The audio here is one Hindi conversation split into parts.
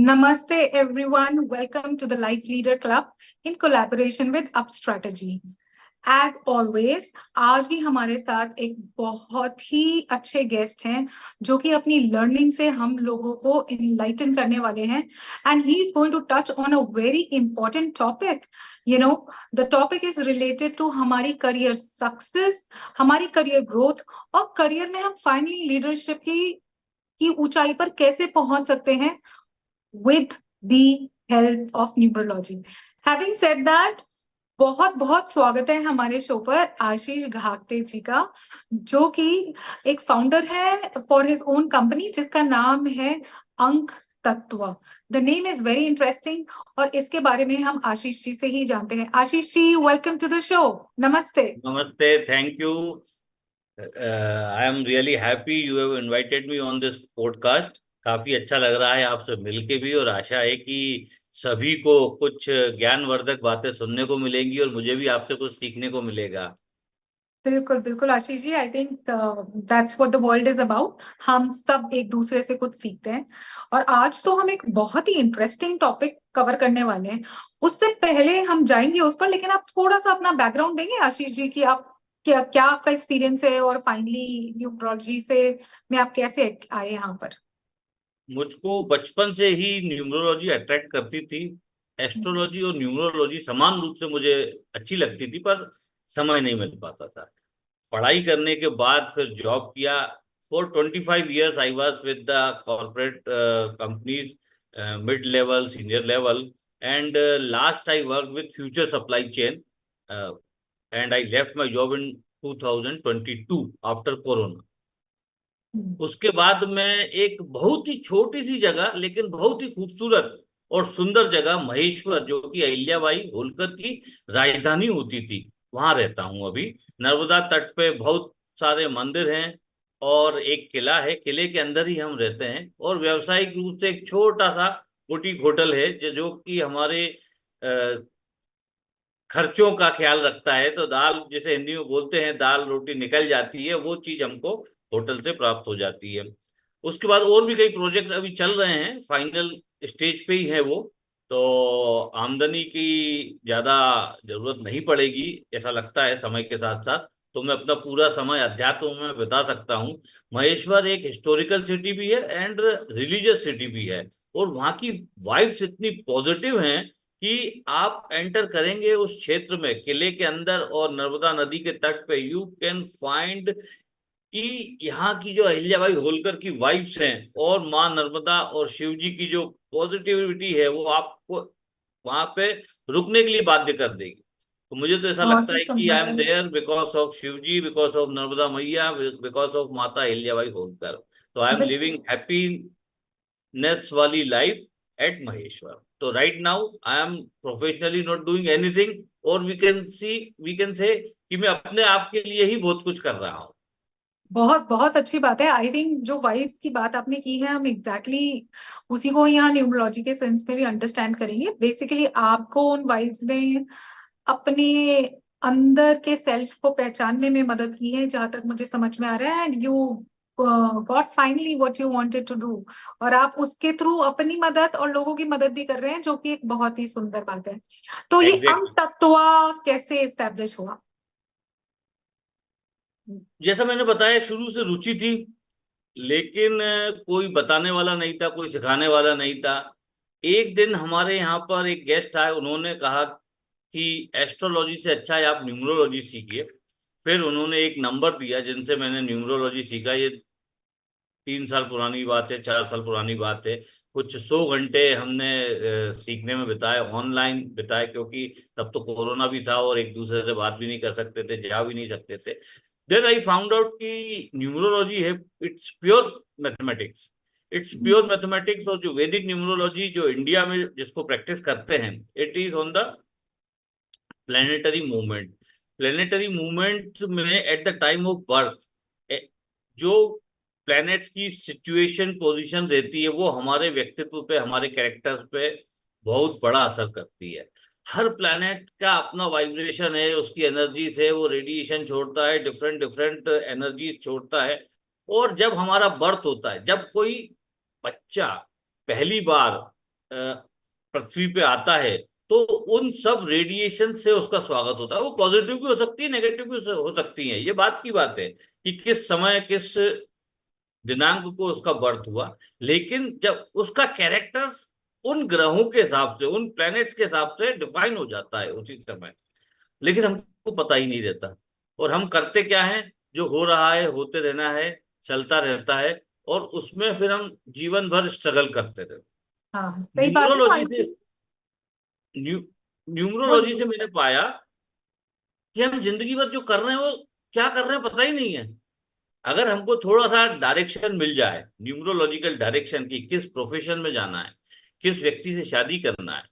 Namaste everyone. Welcome to the Life Leader Club in collaboration with Up Strategy. As always, आज भी हमारे साथ एक बहुत ही अच्छे गेस्ट हैं जो कि अपनी लर्निंग से हम लोगों को इनलाइटन करने वाले हैं and he is going to touch on a very important topic. The topic is related to हमारी करियर सक्सेस, हमारी करियर ग्रोथ और करियर में हम फाइनली लीडरशिप की ऊंचाई पर कैसे पहुंच सकते हैं with the help of numerology. Having said that, बहुत बहुत स्वागत है हमारे शो पर आशीष घागटे जी का, जो कि एक फाउंडर है फॉर हिज ओन कंपनी जिसका नाम है अंक तत्व. The name is very interesting और इसके बारे में हम आशीष जी से ही जानते हैं. Ashish ji, welcome to the show. नमस्ते. नमस्ते, thank you. I am really happy you have invited me on this podcast. काफी अच्छा लग रहा है आपसे मिलके भी, और आशा है कि सभी को कुछ ज्ञानवर्धक बातें सुनने को मिलेंगी और मुझे भी आपसे कुछ सीखने को मिलेगा. बिल्कुल बिल्कुल Ashish ji, I think that's what the world is about. हम सब एक दूसरे से कुछ सीखते हैं और आज तो हम एक बहुत ही इंटरेस्टिंग टॉपिक कवर करने वाले हैं. उससे पहले हम जाएंगे उस पर, लेकिन आप थोड़ा सा अपना बैकग्राउंड देंगे आशीष जी कि आप क्या क्या आपका एक्सपीरियंस है और फाइनली न्यूमरोलॉजी से में आप कैसे आए यहाँ पर. मुझको बचपन से ही न्यूमरोलॉजी अट्रैक्ट करती थी. एस्ट्रोलॉजी और न्यूमरोलॉजी समान रूप से मुझे अच्छी लगती थी, पर समय नहीं मिल पाता था. पढ़ाई करने के बाद फिर जॉब किया. For 25 years I was with the corporate companies, mid level, senior level, and last I work with future supply chain, and I left my job in 2022 after corona. उसके बाद मैं एक बहुत ही छोटी सी जगह लेकिन बहुत ही खूबसूरत और सुंदर जगह महेश्वर, जो कि अहिल्याबाई होलकर की राजधानी होती थी, वहां रहता हूं अभी. नर्मदा तट पे बहुत सारे मंदिर हैं और एक किला है. किले के अंदर ही हम रहते हैं और व्यावसायिक रूप से एक छोटा सा बुटीक होटल है जो कि हमारे खर्चों का ख्याल रखता है. तो दाल, जिसे हिंदी में बोलते हैं दाल रोटी निकल जाती है, वो चीज हमको होटल से प्राप्त हो जाती है. उसके बाद और भी कई प्रोजेक्ट अभी चल रहे हैं, फाइनल स्टेज पे ही है वो. तो आमदनी की ज्यादा जरूरत नहीं पड़ेगी ऐसा लगता है समय के साथ साथ. तो मैं अपना पूरा समय अध्यात्म में बिता सकता हूँ. महेश्वर एक हिस्टोरिकल सिटी भी है एंड रिलीजियस सिटी भी है, और वहाँ की वाइब्स इतनी पॉजिटिव हैं कि आप एंटर करेंगे उस क्षेत्र में, किले के अंदर और नर्मदा नदी के तट पे, यू कैन फाइंड कि यहाँ की जो अहिल्याबाई होलकर की वाइब्स हैं और माँ नर्मदा और शिव जी की जो पॉजिटिविटी है, वो आपको वहां पे रुकने के लिए बाध्य कर देगी. तो मुझे तो ऐसा बहुत लगता ही है कि आई एम सुंदर. There because of Shiv ji, because of Narmada मैया, बिकॉज ऑफ माता अहिल्याबाई होलकर. तो आई एम लिविंग हैप्पीनेस वाली लाइफ एट महेश्वर. तो right now I am professionally not doing anything, और वी कैन से कि मैं अपने आप के लिए ही बहुत कुछ कर रहा हूँ. बहुत बहुत अच्छी बात है. आई थिंक जो वाइब्स की बात आपने की है, हम उसी को यहाँ न्यूमरोलॉजी के सेंस में भी अंडरस्टैंड करेंगे. बेसिकली आपको उन वाइब्स ने अपने अंदर के सेल्फ को पहचानने में मदद की है, जहां तक मुझे समझ में आ रहा है. And you got finally what you wanted to do, और आप उसके थ्रू अपनी मदद और लोगों की मदद भी कर रहे हैं, जो कि एक बहुत ही सुंदर बात है. तो ये अंक एग्जैक्टली. तत्व कैसे एस्टेब्लिश हुआ? जैसा मैंने बताया, शुरू से रुचि थी, लेकिन कोई बताने वाला नहीं था, कोई सिखाने वाला नहीं था. एक दिन हमारे यहाँ पर एक गेस्ट आए, उन्होंने कहा कि एस्ट्रोलॉजी से अच्छा है आप न्यूमरोलॉजी सीखिए. फिर उन्होंने एक नंबर दिया जिनसे मैंने न्यूमरोलॉजी सीखा. ये 3 साल पुरानी बात है, 4 साल पुरानी बात है. कुछ 100 घंटे हमने सीखने में बिताए, ऑनलाइन बिताए, क्योंकि तब तो कोरोना भी था और एक दूसरे से बात भी नहीं कर सकते थे, जा भी नहीं सकते थे. देन आई फाउंड आउट कि न्यूमरोलॉजी है, it's pure mathematics. It's pure mathematics. और जो वैदिक न्यूमरोलॉजी जो इंडिया में जिसको प्रैक्टिस करते हैं, it is on the planetary movement. Planetary movement में at the time of birth जो प्लैनेट्स की सिचुएशन पोजीशन रहती है, वो हमारे व्यक्तित्व पे, हमारे कैरेक्टर्स पे बहुत बड़ा असर करती है. हर प्लैनेट का अपना वाइब्रेशन है, उसकी एनर्जी से वो रेडिएशन छोड़ता है, डिफरेंट डिफरेंट एनर्जीज छोड़ता है. और जब हमारा बर्थ होता है, जब कोई बच्चा पहली बार पृथ्वी पे आता है तो उन सब रेडिएशन से उसका स्वागत होता है। वो पॉजिटिव भी हो सकती है, नेगेटिव भी हो सकती है, ये बात की बात है कि किस समय किस दिनांक को उसका बर्थ हुआ। लेकिन जब उसका कैरेक्टर्स उन ग्रहों के हिसाब से, उन प्लैनेट्स के हिसाब से डिफाइन हो जाता है उसी समय, लेकिन हमको पता ही नहीं रहता। और हम करते क्या है, जो हो रहा है होते रहना है, चलता रहता है, और उसमें फिर हम जीवन भर स्ट्रगल करते रहते। हाँ सही बात है। तो न्यूमरोलॉजी आई से थिंक न्यू न्यूमरोलॉजी बोलिए। से मैंने पाया कि हम जिंदगी भर जो कर रहे हैं वो क्या कर रहे हैं पता ही नहीं है। अगर हमको थोड़ा सा डायरेक्शन मिल जाए, न्यूमरोलॉजिकल डायरेक्शन की, किस प्रोफेशन में जाना है, किस व्यक्ति से शादी करना है,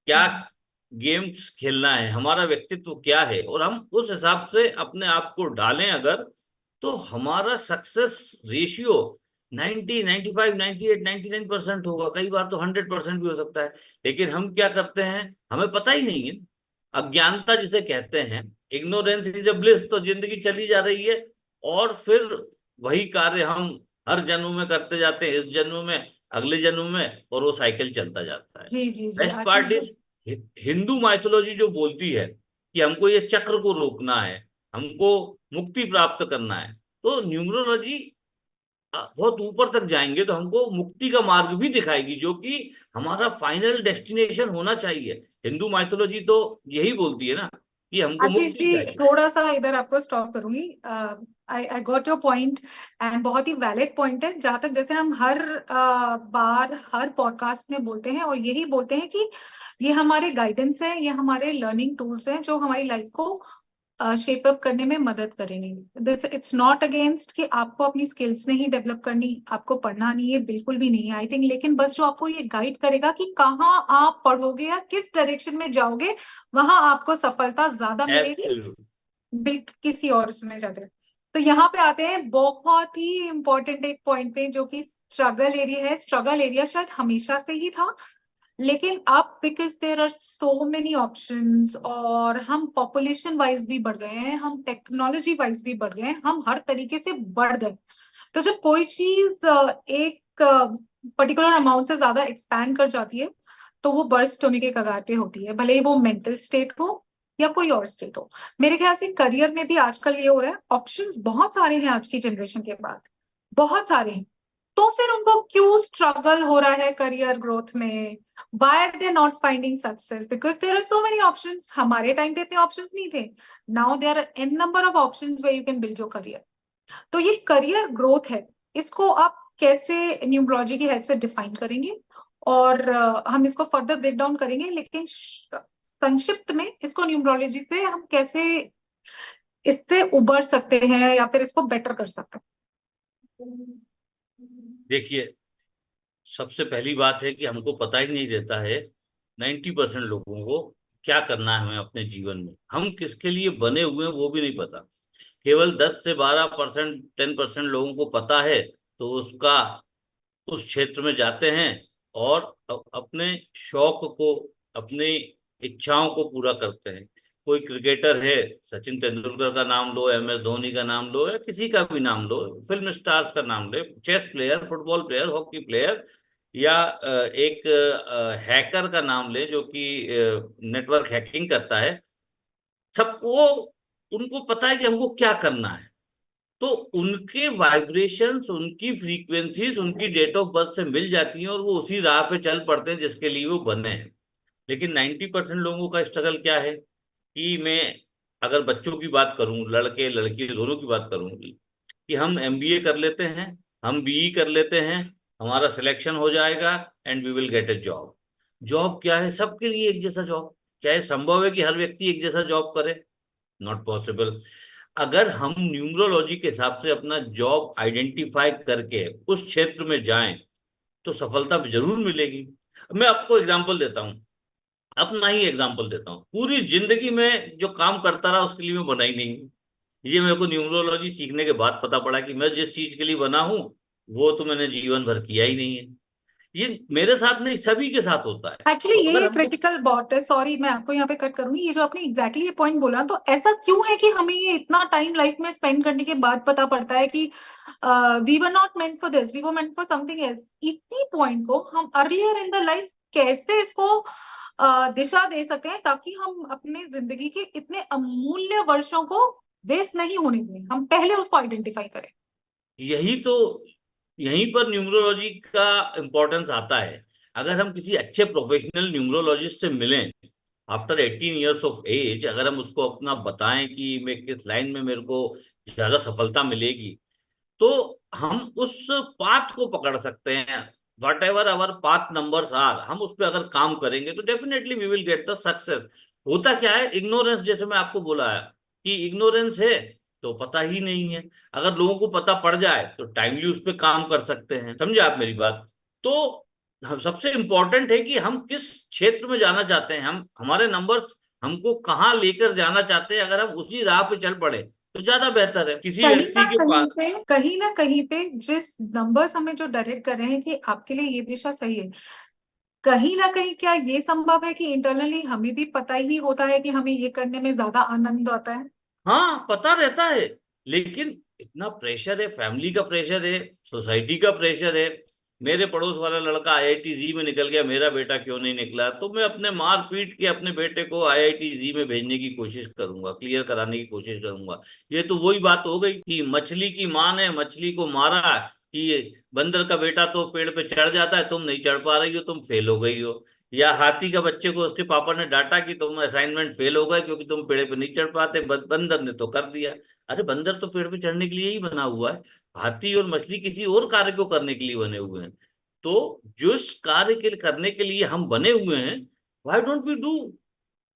क्या गेम्स खेलना है, हमारा व्यक्तित्व क्या है, और हम उस हिसाब से अपने आप को ढालें अगर, तो हमारा सक्सेस रेशियो 90, 95, 98, 99% होगा। कई बार तो 100% भी हो सकता है। लेकिन हम क्या करते हैं, हमें पता ही नहीं है। अज्ञानता जिसे कहते हैं, इग्नोरेंस इज अ ब्लिस, तो जिंदगी चली जा रही है और फिर वही कार्य हम हर जन्म में करते जाते हैं, इस जन्म में, अगले जन्म में, और वो साइकिल चलता जाता है। जी जी जी बेस्ट आशीष पार्ट जी। इज, हिंदू माइथोलॉजी जो बोलती है कि हमको ये चक्र को रोकना है, हमको मुक्ति प्राप्त करना है, तो न्यूमरोलॉजी बहुत ऊपर तक जाएंगे तो हमको मुक्ति का मार्ग भी दिखाएगी, जो कि हमारा फाइनल डेस्टिनेशन होना चाहिए। हिंदू माइथोलॉजी तो यही बोलती है ना कि हमको आशीष मुक्ति जी चाहिए। थोड़ा सा इधर आपको स्टॉप करूंगी। I I got your point and बहुत ही वैलिड पॉइंट है। जहां तक जैसे हम हर बार हर पॉडकास्ट में बोलते हैं और यही बोलते हैं कि ये हमारे गाइडेंस है, ये हमारे लर्निंग टूल्स हैं जो हमारी लाइफ को शेप अप करने में मदद करेंगे। दिस इट्स नॉट अगेंस्ट कि आपको अपनी स्किल्स नहीं डेवलप करनी, आपको पढ़ना नहीं है, बिल्कुल भी नहीं है आई थिंक। लेकिन बस जो आपको ये गाइड करेगा कि कहाँ आप पढ़ोगे या किस डायरेक्शन में जाओगे, वहां आपको सफलता ज्यादा मिलेगी, एब्सोल्यूट। किसी और उसमें ज्यादा। तो यहाँ पे आते हैं बहुत ही इंपॉर्टेंट एक पॉइंट पे जो कि स्ट्रगल एरिया है। स्ट्रगल एरिया शायद हमेशा से ही था, लेकिन अब because there are so many options और हम पॉपुलेशन वाइज भी बढ़ गए हैं, हम टेक्नोलॉजी वाइज भी बढ़ गए हैं, हम हर तरीके से बढ़ गए। तो जब कोई चीज एक पर्टिकुलर अमाउंट से ज्यादा एक्सपैंड कर जाती है तो वो बर्स्ट होने के कगार पे होती है, भले ही वो मेंटल स्टेट हो या कोई और स्टेट हो। मेरे ख्याल से करियर में भी आजकल ये हो रहा है, ऑप्शंस बहुत सारे हैं आज की जनरेशन के बाद, बहुत सारे हैं। तो फिर उनको क्यों स्ट्रगल हो रहा है करियर ग्रोथ में? why are they not finding success? Because there are so many options. हमारे टाइम पे इतने ऑप्शंस नहीं थे। now there are n number of options where you can build your career. तो ये करियर ग्रोथ है, इसको आप कैसे न्यूमरोलॉजी की हेल्प से डिफाइन करेंगे? और हम इसको फर्दर ब्रेक डाउन करेंगे, लेकिन संक्षिप्त में इसको न्यूमरोलॉजी से हम कैसे इससे उबर सकते हैं या फिर इसको बेटर कर सकते हैं? देखिए, सबसे पहली बात है कि हमको पता ही नहीं रहता है 90% लोगों को क्या करना है हमें अपने जीवन में, हम किसके लिए बने हुए हैं वो भी नहीं पता। केवल 10 से 12%, 10% लोगों को पता है, तो उसका उस क्षेत्र में जाते हैं और अपने शौक को, अपनी इच्छाओं को पूरा करते हैं। कोई क्रिकेटर है, सचिन तेंदुलकर का नाम लो, एम एस धोनी का नाम लो, या किसी का भी नाम लो, फिल्म स्टार्स का नाम ले, chess player, football player, hockey player, या एक हैकर का नाम ले जो कि नेटवर्क हैकिंग करता है। सबको, उनको पता है कि हमको क्या करना है, तो उनके वाइब्रेशंस, उनकी फ्रीक्वेंसीज उनकी डेट ऑफ बर्थ से मिल जाती हैं और वो उसी राह पे चल पड़ते हैं जिसके लिए वो बने हैं। लेकिन 90% लोगों का स्ट्रगल क्या है कि मैं अगर बच्चों की बात करूं, लड़के लड़की दोनों की बात करूं, कि हम एमबीए कर लेते हैं, हम बीई कर लेते हैं, हमारा सिलेक्शन हो जाएगा and we will get a job. Job क्या है? सबके लिए एक जैसा जॉब? क्या ये संभव है कि हर व्यक्ति एक जैसा जॉब करे? Not possible. अगर हम न्यूमरोलॉजी के हिसाब से अपना जॉब आइडेंटिफाई करके उस क्षेत्र में जाएं तो सफलता जरूर मिलेगी। मैं आपको एग्जांपल देता हूं, अपना ही एग्जांपल देता हूं। पूरी जिंदगी में जो काम करता रहा उसके लिए मैं बना ही नहीं हूं। ये मेरे को न्यूमरोलॉजी सीखने के बाद पता पड़ा कि मैं जिस चीज के लिए बना हूं वो तो मैंने जीवन भर किया ही नहीं है। ये मेरे साथ नहीं, सभी के साथ होता है। एक्चुअली तो अगर ये हमको, क्रिटिकल बॉट है, सॉरी मैं आपको यहाँ पे कट करूंगी। ये जो आपने एग्जैक्टली ये पॉइंट बोला, तो ऐसा क्यों है कि हमें ये इतना टाइम लाइफ में स्पेंड करने के बाद पता पड़ता है कि we were not meant for this, we were meant for something else? इसी पॉइंट को हम अर्लियर इन द लाइफ कैसे इसको दिशा दे सकें ताकि हम अपने जिंदगी के इतने अमूल्य वर्षों को वेस्ट नहीं होने दें। हम पहले उसको आइडेंटिफाई करें। यही तो, यहीं पर न्यूमरोलॉजी का इम्पोर्टेंस आता है। अगर हम किसी अच्छे प्रोफेशनल न्यूमरोलॉजिस्ट से मिलें आफ्टर 18 ईयर्स ऑफ एज, अगर हम उसको अपना बताएं कि मैं किस लाइन में मेरे को ज्यादा सफलता मिलेगी, तो हम उस पाथ को पकड़ सकते हैं। Whatever our path numbers are, हम उस पर अगर काम करेंगे तो definitely we will get the success. होता क्या है, इग्नोरेंस, जैसे मैं आपको बोला है कि इग्नोरेंस है तो पता ही नहीं है। अगर लोगों को पता पड़ जाए तो टाइमली उस पर काम कर सकते हैं। समझे आप मेरी बात? तो हम सबसे इम्पोर्टेंट है कि हम किस क्षेत्र में जाना चाहते हैं, हम हमारे नंबर्स हमको कहाँ लेकर जाना चाहते हैं। अगर हम उसी राह पे चल पड़े तो ज्यादा बेहतर है। किसी व्यक्ति के पास कहीं ना कहीं पे जिस नंबर्स हमें जो डायरेक्ट कर रहे हैं कि आपके लिए ये दिशा सही है, कहीं ना कहीं क्या ये संभव है कि इंटरनली हमें भी पता ही होता है कि हमें ये करने में ज्यादा आनंद आता है? हाँ, पता रहता है, लेकिन इतना प्रेशर है, फैमिली का प्रेशर है, सोसाइटी का प्रेशर है। मेरे पड़ोस वाला लड़का आईआईटी जी में निकल गया, मेरा बेटा क्यों नहीं निकला? तो मैं अपने मार पीट के अपने बेटे को आईआईटी जी में भेजने की कोशिश करूंगा, क्लियर कराने की कोशिश करूंगा। ये तो वही बात हो गई कि मछली की माँ ने मछली को मारा कि ये बंदर का बेटा तो पेड़ पे चढ़ जाता है, तुम नहीं चढ़ पा रही हो, तुम फेल हो गई हो। या हाथी का बच्चे को उसके पापा ने डांटा कि तुम असाइनमेंट फेल हो गए क्योंकि तुम पेड़ पे नहीं चढ़ पाते, बंदर ने तो कर दिया। अरे बंदर तो पेड़ पे चढ़ने के लिए ही बना हुआ है, हाथी और मछली किसी और कार्य को करने के लिए बने हुए हैं। तो जिस कार्य के करने के लिए हम बने हुए हैं, why don't we do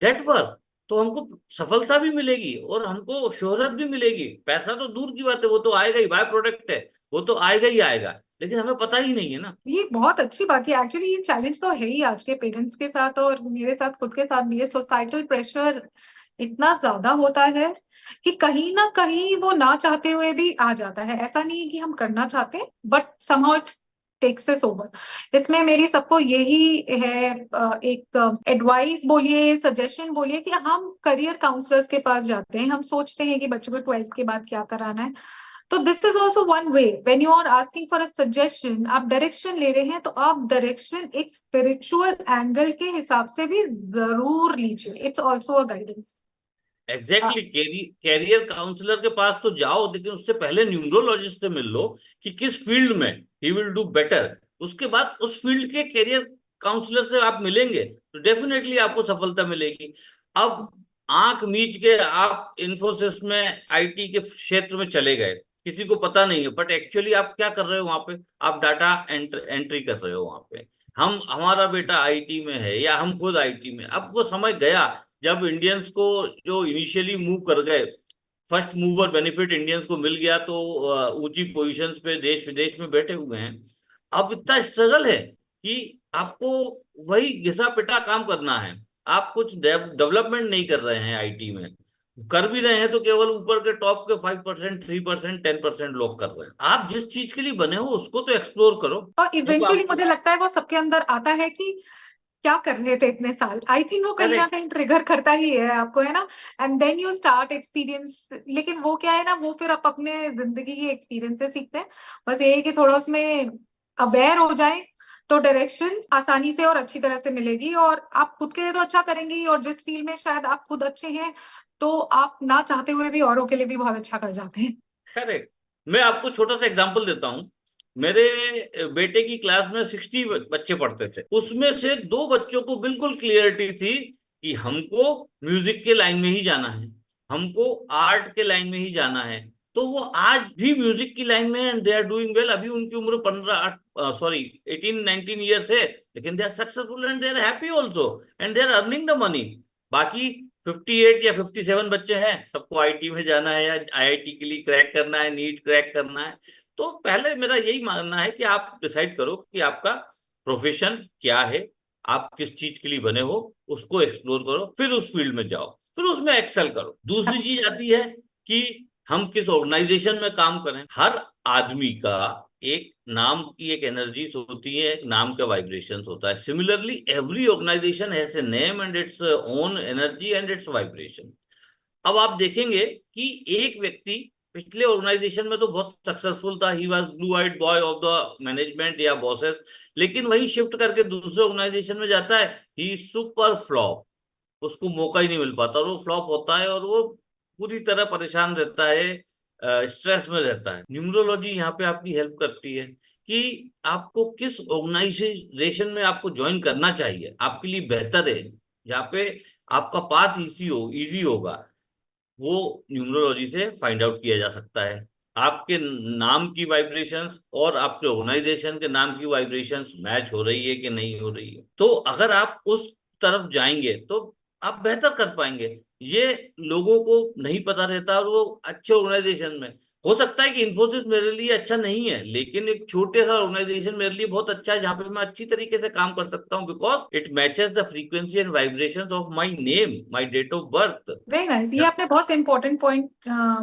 that work? तो हमको सफलता भी मिलेगी और हमको शोहरत भी मिलेगी। पैसा तो दूर की बात है, वो तो आएगा ही, बाय प्रोडक्ट है, वो तो आएगा ही आएगा, लेकिन हमें पता ही नहीं है ना। ये बहुत अच्छी बात है एक्चुअली। ये चैलेंज तो है ही आज के पेरेंट्स के साथ और मेरे साथ खुद के साथ भी। ये सोसाइटल प्रेशर इतना ज्यादा होता है कि कहीं ना कहीं वो ना चाहते हुए भी आ जाता है। ऐसा नहीं है कि हम करना चाहते, but somehow it's takes us over. इसमें मेरी सबको यही है, एक एडवाइस बोलिए, सजेशन बोलिए, कि हम करियर काउंसलर्स के पास जाते हैं। हम सोचते हैं कि बच्चों को 12th के बाद क्या कराना है, तो this is also one way. When you are asking for a suggestion, आप डायरेक्शन ले रहे हैं, तो आप डायरेक्शन एक स्पिरिचुअल एंगल के हिसाब से भी जरूर लीजिए। It's also a guidance. Exactly, career counsellor के पास तो जाओ, लेकिन उससे पहले न्यूमरोलॉजिस्ट से मिल लो कि किस फील्ड में ही विल डू बेटर। उसके बाद उस फील्ड के कैरियर काउंसलर से आप मिलेंगे तो डेफिनेटली आपको सफलता मिलेगी। अब आंख मीच के आप इन्फोसिस में आईटी के क्षेत्र में चले गए, किसी को पता नहीं है, बट एक्चुअली आप क्या कर रहे हो वहां पे? आप डाटा एंट्री कर रहे हो वहां पे। हम हमारा बेटा आईटी में है या हम खुद आईटी में। अब वो समय गया जब इंडियंस को, जो इनिशियली मूव कर गए, फर्स्ट मूवर बेनिफिट इंडियंस को मिल गया, तो ऊंची पोजीशंस पे देश विदेश में बैठे हुए हैं। अब इतना स्ट्रगल है कि आपको वही घिसा पिटा काम करना है। आप कुछ डेवलपमेंट नहीं कर रहे हैं आईटी में, कर भी रहे हैं तो केवल ऊपर के टॉप के 5%, 3%, 10% लोग कर रहे हैं। आप जिस चीज के लिए बने हो उसको तो एक्सप्लोर करो। और देखो इवेंचुअली आपको, मुझे लगता है वो सबके अंदर आता है कि क्या कर रहे थे इतने साल। आई थिंक वो कहीं ना करेक्ट। कहीं ट्रिगर करता ही है आपको, है ना? And then you start experience. लेकिन वो क्या है ना, वो फिर आप अपने जिंदगी के एक्सपीरियंस से सीखते हैं। बस ये है कि थोड़ा उसमें अवेयर हो जाए तो डायरेक्शन आसानी से और अच्छी तरह से मिलेगी। और आप खुद के लिए तो अच्छा करेंगे ही, और जिस फील्ड में शायद आप खुद अच्छे हैं, तो आप ना चाहते हुए भी औरों के लिए भी बहुत अच्छा कर जाते हैं। करेक्ट। मैं आपको छोटा सा एग्जांपल देता हूँ। मेरे बेटे की क्लास में 60 बच्चे पढ़ते थे, उसमें से दो बच्चों को बिल्कुल क्लियरिटी थी कि हमको म्यूजिक के लाइन में ही जाना है, हमको आर्ट के लाइन में ही जाना है। तो वो आज भी म्यूजिक की लाइन में and they are doing well. अभी उनकी उम्र 18-19 ईयर्स है, लेकिन they are successful and they are happy also and they are earning the money. बाकी 58 या 57 बच्चे हैं, सबको आईटी में जाना है या आईआईटी के लिए क्रैक करना है, नीट क्रैक करना है। तो पहले मेरा यही मानना है कि आप डिसाइड करो कि आपका प्रोफेशन क्या है, आप किस चीज के लिए बने हो, उसको एक्सप्लोर करो, फिर उस फील्ड में जाओ, फिर उसमें एक्सेल करो। दूसरी चीज आती है कि हम किस ऑर्गेनाइजेशन में काम करें। हर आदमी का एक नाम की एक एनर्जी होती है, एक नाम का वाइब्रेशन होता है। Similarly every organisation has a name and its own energy and its vibration. अब आप देखेंगे कि एक व्यक्ति पिछले ऑर्गेनाइजेशन में तो बहुत सक्सेसफुल था, he was blue eyed boy of the management या बॉसेस, लेकिन वही शिफ्ट करके दूसरे ऑर्गेनाइजेशन में जाता है, ही सुपर फ्लॉप, उसको मौका ही नहीं मिल पाता और वो फ्लॉप होता है और वो पूरी तरह परेशान रहता है, स्ट्रेस में रहता है। न्यूमरोलॉजी यहाँ पे आपकी हेल्प करती है कि आपको किस ऑर्गेनाइजेशन में आपको ज्वाइन करना चाहिए, आपके लिए बेहतर है, जहाँ पे आपका पाथ इजी होगा, वो न्यूमरोलॉजी से फाइंड आउट किया जा सकता है। आपके नाम की वाइब्रेशंस और आपके ऑर्गेनाइजेशन के नाम की वाइब्रेशंस मैच हो रही है कि नहीं हो रही है, तो अगर आप उस तरफ जाएंगे तो आप बेहतर कर पाएंगे। ये लोगों को नहीं पता रहता और वो अच्छे ऑर्गेनाइजेशन में, हो सकता है कि इन्फोसिस मेरे लिए अच्छा नहीं है, लेकिन एक छोटे सा ऑर्गेनाइजेशन मेरे लिए बहुत अच्छा है जहां पे मैं अच्छी तरीके से काम कर सकता हूँ, because it matches the frequency and vibrations of my name, my date of birth. Very nice. ये आपने बहुत इंपॉर्टेंट पॉइंट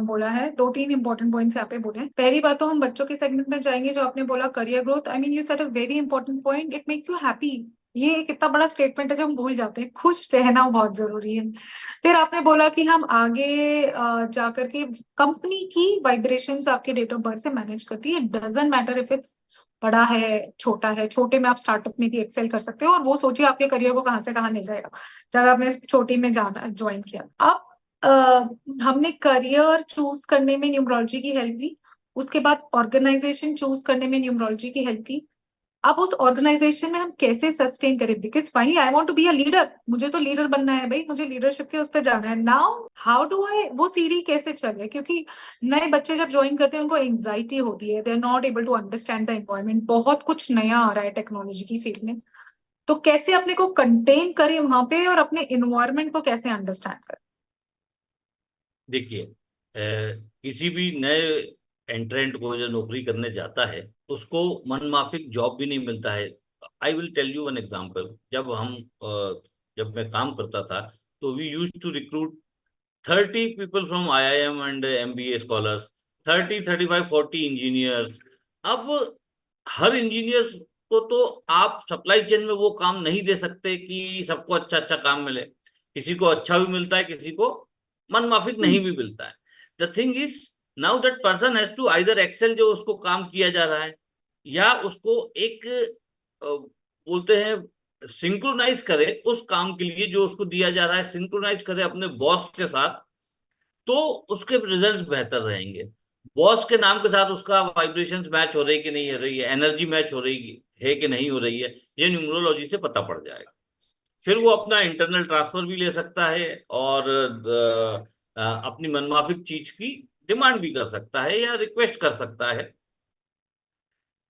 बोला है। दो तीन इंपॉर्टेंट पॉइंट्स यहाँ पे बोले हैं। पहली बात तो हम बच्चों के सेगमेंट में जाएंगे, जो आपने बोला career growth. I mean you said a very important point, it makes you happy. ये एक इतना बड़ा स्टेटमेंट है जो हम भूल जाते हैं। खुश रहना बहुत जरूरी है। फिर आपने बोला कि हम आगे जा करके कंपनी की वाइब्रेशंस आपके डेट ऑफ बर्थ से मैनेज करती है। डजेंट मैटर इफ इट्स बड़ा है छोटा है। छोटे में आप स्टार्टअप में भी एक्सेल कर सकते हो, और वो सोचिए आपके करियर को कहाँ से कहाँ ले जाएगा जब आपने इस छोटी में जाना ज्वाइन किया। अब हमने करियर चूज करने में न्यूमरोलॉजी की हेल्प ली, उसके बाद ऑर्गेनाइजेशन चूज करने में न्यूमरोलॉजी की हेल्प की। अब उस ऑर्गेनाइजेशन में हम कैसे सस्टेन करें, because finally I want to be a leader, मुझे तो लीडर बनना है भाई, मुझे लीडरशिप के उस पर जाना है। नाउ हाउ डू आई वो सीढ़ी कैसे चले, क्योंकि नए बच्चे जब ज्वाइन करते हैं उनको एंग्जाइटी होती है, they are not able to understand the environment, बहुत कुछ नया आ रहा है टेक्नोलॉजी की फील्ड में। तो कैसे अपने को कंटेन करें वहां पे और अपने इन्वायरमेंट को कैसे अंडरस्टैंड करें। देखिए, किसी भी नए एंट्रेंट को जो नौकरी करने जाता है, उसको मनमाफिक जॉब भी नहीं मिलता है। I will tell you one example. जब मैं काम करता था, तो we use to recruit 30 people from IIM and MBA scholars, 30, 35, 40 engineers. अब हर इंजीनियर्स को तो आप सप्लाई चेन में वो काम नहीं दे सकते कि सबको अच्छा अच्छा काम मिले। किसी को अच्छा भी मिलता है, किसी को मनमाफिक नहीं भी मिलता है। The thing is, now that person has to either excel जो उसको काम किया जा रहा है, या उसको एक बोलते हैं सिंक्रोनाइज करे उस काम के लिए जो उसको दिया जा रहा है, सिंक्रोनाइज करे अपने बॉस के साथ, तो उसके रिजल्ट्स बेहतर रहेंगे। बॉस के नाम के साथ उसका वाइब्रेशंस मैच हो रही कि नहीं हो रही है, एनर्जी मैच हो रही है कि नहीं हो रही है, ये न्यूमरोलॉजी से पता पड़ जाएगा। फिर वो अपना इंटरनल ट्रांसफर भी ले सकता है और अपनी मनमाफिक चीज की डिमांड भी कर सकता है या रिक्वेस्ट कर सकता है।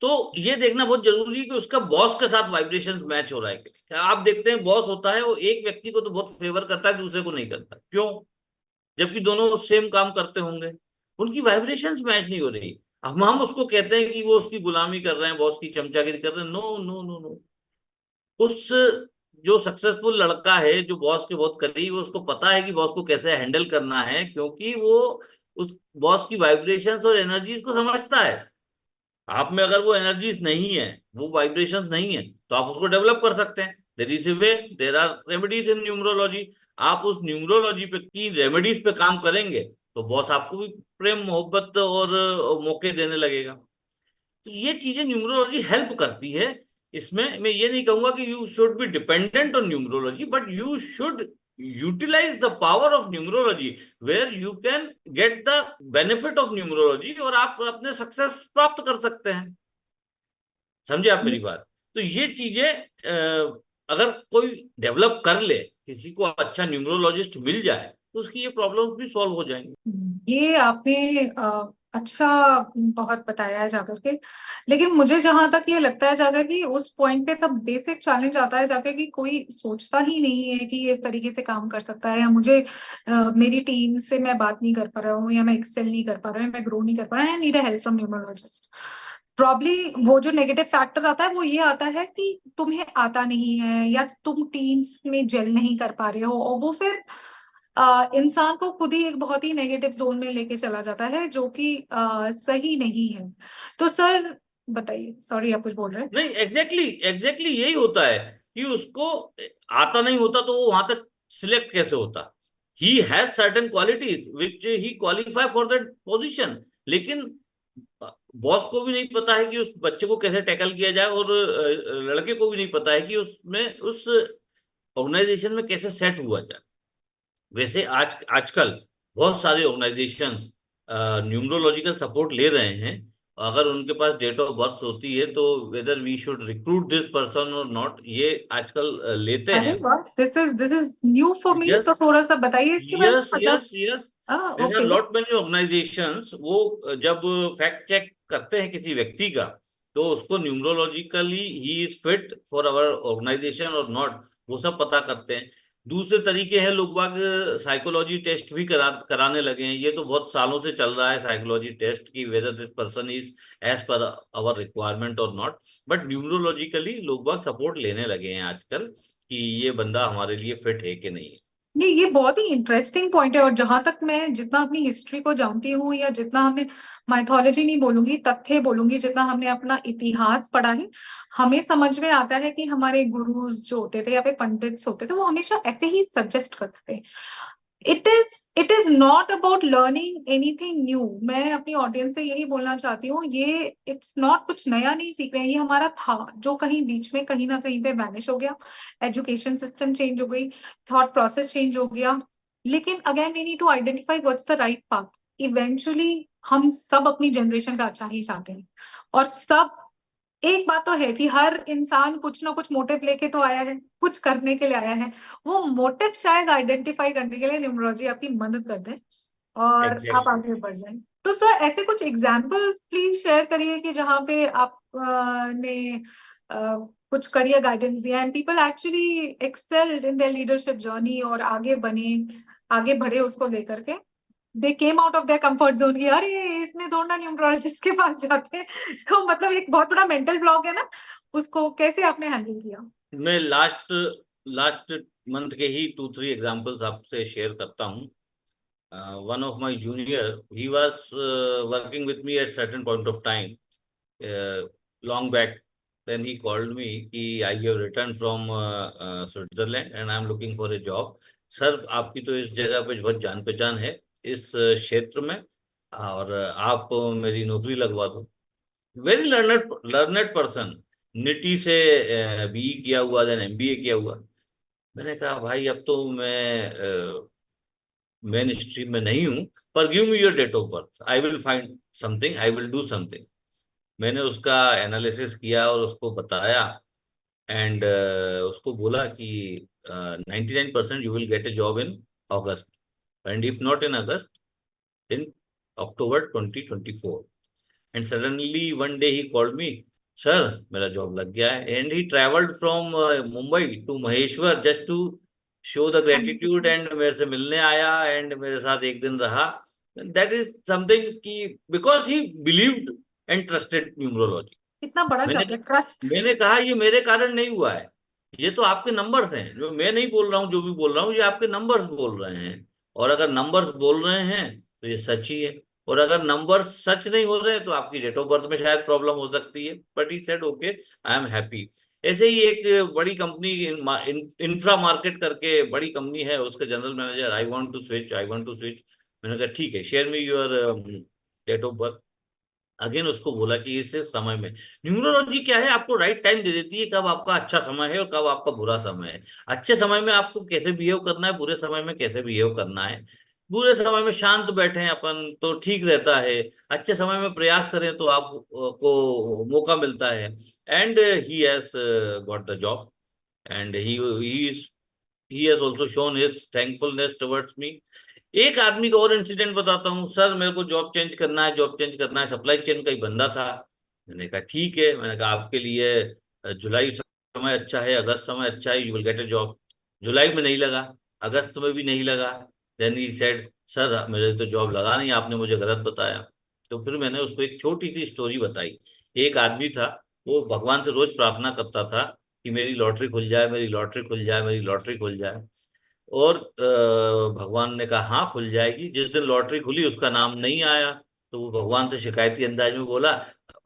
तो ये देखना बहुत जरूरी है कि उसका बॉस के साथ वाइब्रेशंस मैच हो रहा है कि नहीं। आप देखते हैं बॉस होता है, वो एक व्यक्ति को तो बहुत फेवर करता है, दूसरे को नहीं करता, क्यों? जबकि दोनों सेम काम करते होंगे, उनकी वाइब्रेशंस मैच नहीं हो रही। अब हम उसको कहते हैं कि वो उसकी गुलामी कर रहे हैं, बॉस की चमचागिरी कर रहे हैं। No no no no. उस जो सक्सेसफुल लड़का है, जो बॉस के बहुत करीब है, उसको पता है कि बॉस को कैसे हैंडल करना है, क्योंकि वो उस बॉस की वाइब्रेशंस और एनर्जीज को समझता है। आप में अगर वो एनर्जीज नहीं है, वो वाइब्रेशंस नहीं है, तो आप उसको डेवलप कर सकते हैं। There is a way, there are remedies in numerology. आप उस न्यूमरोलॉजी पे की रेमेडीज पे काम करेंगे, तो बॉस आपको भी प्रेम मोहब्बत और मौके देने लगेगा। तो ये चीजें न्यूमरोलॉजी हेल्प करती है। इसमें मैं ये नहीं कहूंगा कि you should be dependent on numerology, but you should utilise the power of numerology, where you can get the benefit of numerology, और आप अपने सक्सेस प्राप्त कर सकते हैं। समझे आप मेरी बात? तो ये चीजें अगर कोई डेवलप कर ले, किसी को अच्छा न्यूमरोलॉजिस्ट मिल जाए, तो उसकी ये प्रॉब्लम्स भी सॉल्व हो जाएंगी। ये आपने अच्छा बहुत बताया है जाकर के। लेकिन मुझे जहां तक ये लगता है जाकर कि उस पॉइंट पे तब बेसिक चैलेंज आता है जाकर कि कोई सोचता ही नहीं है कि ये इस तरीके से काम कर सकता है, या मुझे मेरी टीम से मैं बात नहीं कर पा रहा हूँ, या मैं एक्सेल नहीं कर पा रहा हूँ, मैं ग्रो नहीं कर पा रहा हूँ, I need help from numerologist. Probably वो जो नेगेटिव फैक्टर आता है वो ये आता है कि तुम्हें आता नहीं है, या तुम टीम्स में जेल नहीं कर पा रहे हो, और वो फिर इंसान को खुद ही एक बहुत ही नेगेटिव जोन में लेके चला जाता है, जो कि सही नहीं है। तो सर बताइए, सॉरी आप कुछ बोल रहे हैं। नहीं, एग्जैक्टली यही होता है कि उसको आता नहीं होता, तो वो वहां तक सिलेक्ट कैसे होता? He has certain qualities which he qualify for that position, लेकिन बॉस को भी नहीं पता है कि उस बच्चे को कैसे टैकल किया जाए, और लड़के को भी नहीं पता है कि उसमें उस ऑर्गेनाइजेशन में कैसे सेट हुआ जाए। वैसे आजकल बहुत सारे ऑर्गेनाइजेशंस न्यूमरोलॉजिकल सपोर्ट ले रहे हैं। अगर उनके पास डेट ऑफ बर्थ होती है तो whether we should recruit this person और नॉट, ये आजकल लेते अरे हैं। वाह, this is new for me, yes, तो थोड़ा सा बताइए इसके बारे में, यस, मतलब। Yes, yes. There are okay. Lot many organisations, वो जब फैक्ट चेक करते हैं किसी व्यक्ति का, तो उसको numerologically he is fit for our organisation और नॉट, वो सब पता करते हैं। दूसरे तरीके हैं, लोग बाग साइकोलॉजी टेस्ट भी कराने लगे हैं। ये तो बहुत सालों से चल रहा है साइकोलॉजी टेस्ट की, whether this person is as per our requirement और नॉट। बट न्यूमरोलॉजिकली लोग बाग सपोर्ट लेने लगे हैं आजकल कि ये बंदा हमारे लिए फिट है कि नहीं है। ये बहुत ही इंटरेस्टिंग पॉइंट है, और जहां तक मैं जितना अपनी हिस्ट्री को जानती हूँ, या जितना हमने, माइथोलॉजी नहीं बोलूंगी, तथ्य बोलूंगी, जितना हमने अपना इतिहास पढ़ा है, हमें समझ में आता है कि हमारे गुरुज जो होते थे या फिर पंडित्स होते थे, वो हमेशा ऐसे ही सजेस्ट करते थे। It is not about learning anything new. मैं अपनी ऑडियंस से यही बोलना चाहती हूँ, ये इट्स नॉट, कुछ नया नहीं सीख रहे हैं, ये हमारा था जो कहीं बीच में कहीं ना कहीं पे वैनिश हो गया। एजुकेशन सिस्टम चेंज हो गई, थॉट प्रोसेस चेंज हो गया, लेकिन again we need to identify what's the right path. Eventually हम सब अपनी जनरेशन का अच्छा ही चाहते हैं, और सब, एक बात तो है कि हर इंसान कुछ ना कुछ मोटिव लेके तो आया है, कुछ करने के लिए आया है। वो मोटिव शायद आइडेंटिफाई करने के लिए न्यूमरोलॉजी आपकी मदद कर दे, और आप एग्जैक्टली। आगे बढ़ जाएं। तो सर, ऐसे कुछ एग्जांपल्स प्लीज शेयर करिए कि जहाँ पे आप ने कुछ करियर गाइडेंस दिया and people actually excelled in their leadership journey, और आगे बने, आगे बढ़े उसको लेकर के। They came out of their comfort zone की, अरे इसमें दौड़ना, न्यूमरोलॉजिस्ट के पास जाते हैं। तो मतलब एक बहुत बड़ा मेंटल ब्लॉक है ना, उसको कैसे आपने हैंडल किया? मैं लास्ट लास्ट मंथ के ही 2-3 एग्जांपल्स आपसे शेयर करता हूँ। One of my junior, he was working with me at certain point of time, long back. Then he called me कि I have returned from Switzerland and I am looking for a job. Sir, आपकी तो इस जगह पे बहुत जान पहचान है इस क्षेत्र में, और आप मेरी नौकरी लगवा दो। Very learned learned person, nitty से बीई किया हुआ, देन एमबीए किया हुआ। मैंने कहा भाई अब तो मैं मेन स्ट्रीम में नहीं हूं, पर give me your date of birth, I will find something, I will do something. मैंने उसका एनालिसिस किया और उसको बताया, एंड उसको बोला कि 99% you will get a job in August, and if not in August, in October 2024। And suddenly one day he called me, sir मेरा जॉब लग गया है। And he travelled from Mumbai to Maheshwar just to show the gratitude, and मेरे से मिलने आया एंड मेरे साथ एक दिन रहा। दैट इज समथिंग कि because he believed and trusted numerology. इतना बड़ा मैंने शब्द है, ट्रस्ट। मैंने कहा ये मेरे कारण नहीं हुआ है, ये तो आपके नंबर्स हैं, जो मैं नहीं बोल रहा हूँ, जो भी बोल रहा हूँ ये आपके नंबर्स बोल रहे हैं। और अगर नंबर्स बोल रहे हैं तो ये सच ही है, और अगर नंबर्स सच नहीं हो रहे तो आपकी डेट ऑफ बर्थ में शायद प्रॉब्लम हो सकती है। But he said okay, I am happy. ऐसे ही एक बड़ी कंपनी, इंफ्रा मार्केट करके बड़ी कंपनी है, उसके general manager, I want to switch, I want to switch. मैंने कहा ठीक है, share me your date of birth. Again उसको बोला कि इसे समय में, न्यूमरोलॉजी क्या है, आपको राइट टाइम दे देती है कब आपका अच्छा समय है और कब आपका बुरा समय है। अच्छे समय में आपको कैसे बिहेव करना है, बुरे समय में कैसे बिहेव करना है। बुरे समय में शांत बैठे हैं अपन तो ठीक रहता है, अच्छे समय में प्रयास करें तो आप को मौका मिलता है। And he has got the job, and he has also shown his thankfulness towards me. एक आदमी का और इंसिडेंट बताता हूँ, सर मेरे को जॉब चेंज करना है, जॉब चेंज करना है, सप्लाई चेन का ही बंदा था। मैंने कहा ठीक है, मैंने कहा आपके लिए जुलाई समय अच्छा है, अगस्त समय अच्छा है, you will get a job. जुलाई में नहीं लगा, अगस्त में भी नहीं लगा। देन ही सेड, सर मेरे तो जॉब लगा नहीं, आपने मुझे गलत बताया। तो फिर मैंने उसको एक छोटी सी स्टोरी बताई। एक आदमी था, वो भगवान से रोज प्रार्थना करता था कि मेरी लॉटरी खुल जाए, मेरी लॉटरी खुल जाए, मेरी लॉटरी खुल जाए। और भगवान ने कहा हाँ खुल जाएगी। जिस दिन लॉटरी खुली उसका नाम नहीं आया, तो वो भगवान से शिकायती अंदाज में बोला,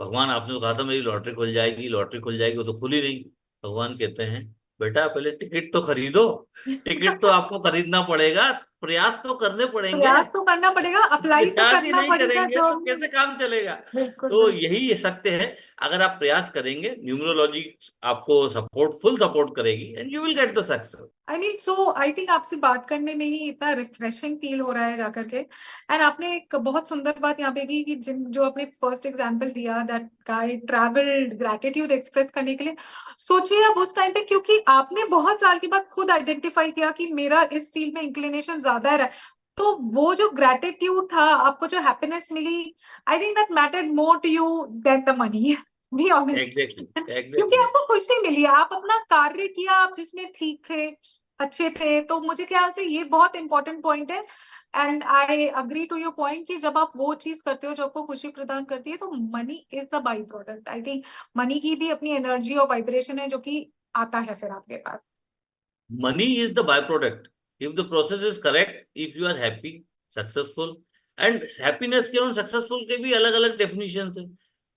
भगवान आपने तो कहा था मेरी लॉटरी खुल जाएगी, लॉटरी खुल जाएगी, वो तो खुली नहीं। भगवान कहते हैं बेटा पहले टिकट तो खरीदो, टिकट तो आपको खरीदना पड़ेगा, प्रयास तो करने पड़ेंगे। प्रयास तो करना पड़ेगा, अप्लाई तो प्रयास ही करना नहीं पड़ेगा करेंगे जो तो कैसे काम चलेगा। बिल्कुल तो बिल्कुल। यही सत्य है, अगर आप प्रयास करेंगे न्यूमरोलॉजी आपको फुल सपोर्ट करेगी and you will get the success. I think आपसे बात करने में ही इतना रिफ्रेशिंग फील हो रहा है जाकर के। एंड आपने एक बहुत सुंदर बात यहाँ पे की कि जिन जो आपने फर्स्ट एग्जांपल दिया, that guy travelled gratitude express करने के लिए। सोचिए अब उस टाइम पे, क्योंकि आपने बहुत साल के बाद खुद आइडेंटिफाई किया कि मेरा इस फील्ड में इंक्लिनेशन ज्यादा है, तो वो जो ग्रैटिट्यूड था, आपको जो हैप्पीनेस मिली, I think that mattered more to you than the money. Be honest. Exactly क्योंकि एग्जैक्टली। आपको खुशी मिली, आप अपना कार्य किया, आप जिसमें ठीक थे, अच्छे थे। तो मुझे ख्याल से ये बहुत इंपॉर्टेंट पॉइंट है। And I agree to your point कि जब आप वो चीज करते हो जो आपको खुशी प्रदान करती है, तो money is a by product. I think money की भी अपनी एनर्जी और वाइब्रेशन है जो कि आता है फिर आपके पास। Money is the byproduct. If the process is correct, if you are happy, successful, and happiness के और successful के भी अलग अलग डेफिनेशन है।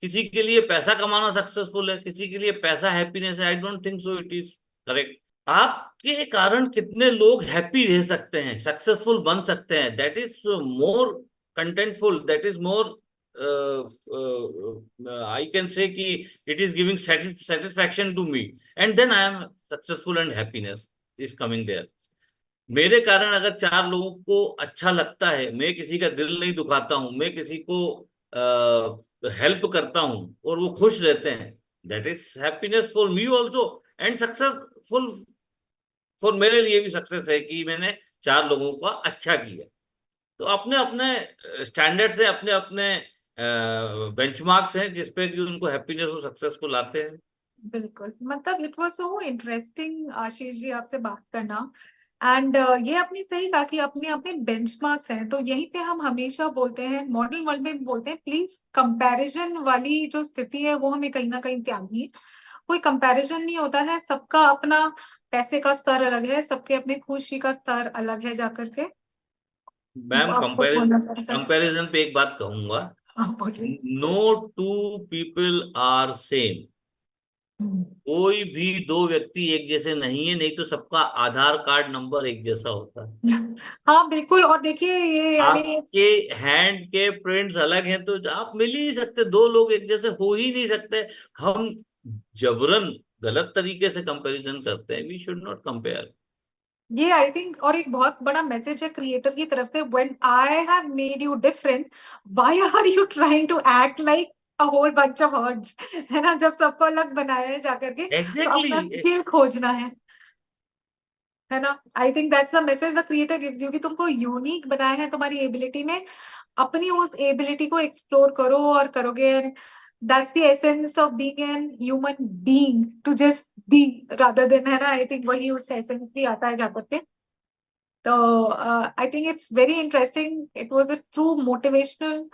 किसी के लिए पैसा कमाना सक्सेसफुल है, किसी के लिए पैसा हैप्पीनेस है। I don't think so it is correct. आपके कारण कितने लोग हैप्पी रह सकते हैं, सक्सेसफुल बन सकते हैं, that is more contentful, that is more I can say कि it is giving satisfaction to me, and then I am successful and happiness is coming there. मेरे कारण अगर 4 लोगों को अच्छा लगता है, मैं किसी का दिल नहीं दुखाता हूं, मैं किसी को हेल्प करता हूं और वो खुश रहते हैं, that is happiness for me also, and successful for मेरे लिए भी सक्सेस है कि मैंने 4 लोगों का अच्छा किया। तो अपने अपने स्टैंडर्ड्स हैं, अपने अपने बेंचमार्क्स हैं जिसपे कि उनको हैप्पीनेस और सक्सेस को लाते हैं। बिल्कुल, मतलब it was so interesting Ashish ji आपसे बात करना। एंड ये आपने सही कहा कि अपने अपने बेंचमार्क्स हैं, तो यहीं पे हम हमेशा बोलते हैं, मॉडर्न वर्ल्ड में भी बोलते हैं, प्लीज कंपैरिजन वाली जो स्थिति है वो हमें कहीं ना कहीं त्यागनी है। कोई कंपैरिजन नहीं होता है, सबका अपना पैसे का स्तर अलग है, सबके अपने खुशी का स्तर अलग है जाकर के। मैम आप कुछ बोलना चाह रहे सर? कंपैरिजन पे एक बात कहूंगा, आप बोलिए। No two people are same. Hmm. कोई भी 2 व्यक्ति एक जैसे नहीं है, नहीं तो सबका आधार कार्ड नंबर एक जैसा होता है। हाँ बिल्कुल, और देखिए ये आपके हैंड के प्रिंट्स अलग हैं तो आप मिल ही नहीं सकते, 2 लोग एक जैसे हो ही नहीं सकते। हम जबरन गलत तरीके से कंपैरिजन करते हैं, वी शुड नॉट कंपेयर। ये आई थिंक और एक बहुत बड़ा मैसेज है क्रिएटर की तरफ से, when I have made you different, why are you trying to act like a whole bunch of herds. है ना, जब सबको अलग बनाया है जाकर के, तो अपना एग्जैक्टली। स्किल खोजना है ना। आई think that's the message the creator gives you, कि तुमको यूनिक बनाया है तुम्हारी एबिलिटी में, अपनी उस एबिलिटी को एक्सप्लोर करो और करोगे। That's the essence of being an human being, to just be rather than, है ना। आई थिंक वही उस एसेंस भी आता है जाकर के। तो I think it's very interesting, it was a true motivational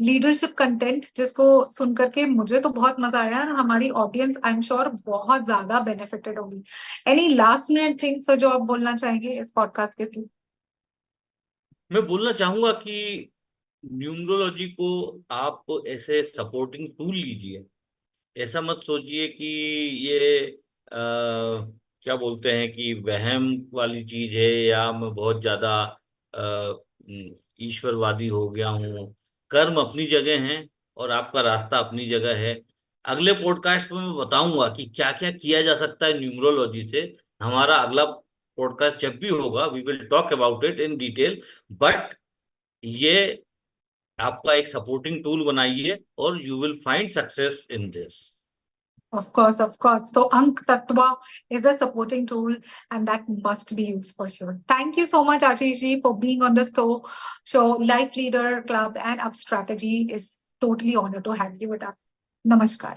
leadership content, जिसको सुन करके मुझे तो बहुत मजा आया, और हमारी ऑडियंस आई एम श्योर बहुत ज्यादा बेनिफिटेड होगी। एनी लास्ट मिनट थिंग्स जो आप बोलना चाहेंगे इस पॉडकास्ट के थ्रू? मैं बोलना चाहूंगा कि न्यूमरोलॉजी को आप ऐसे सपोर्टिंग टूल लीजिए। ऐसा मत सोचिए कि ये क्या बोलते हैं कि वहम वाली चीज है, या मैं बहुत ज्यादा ईश्वरवादी हो गया हूँ। कर्म अपनी जगह है और आपका रास्ता अपनी जगह है। अगले पॉडकास्ट में मैं बताऊंगा कि क्या क्या किया जा सकता है न्यूमरोलॉजी से। हमारा अगला पॉडकास्ट जब भी होगा we will talk about it in detail. But ये आपका एक सपोर्टिंग टूल बनाइए और you will find success in this. Of course, of course. So Ank Tattva is a supporting tool, and that must be used for sure. Thank you so much, Ashish ji, for being on the show. Life Leader Club and Up Strategy is totally honored to have you with us. Namaskar.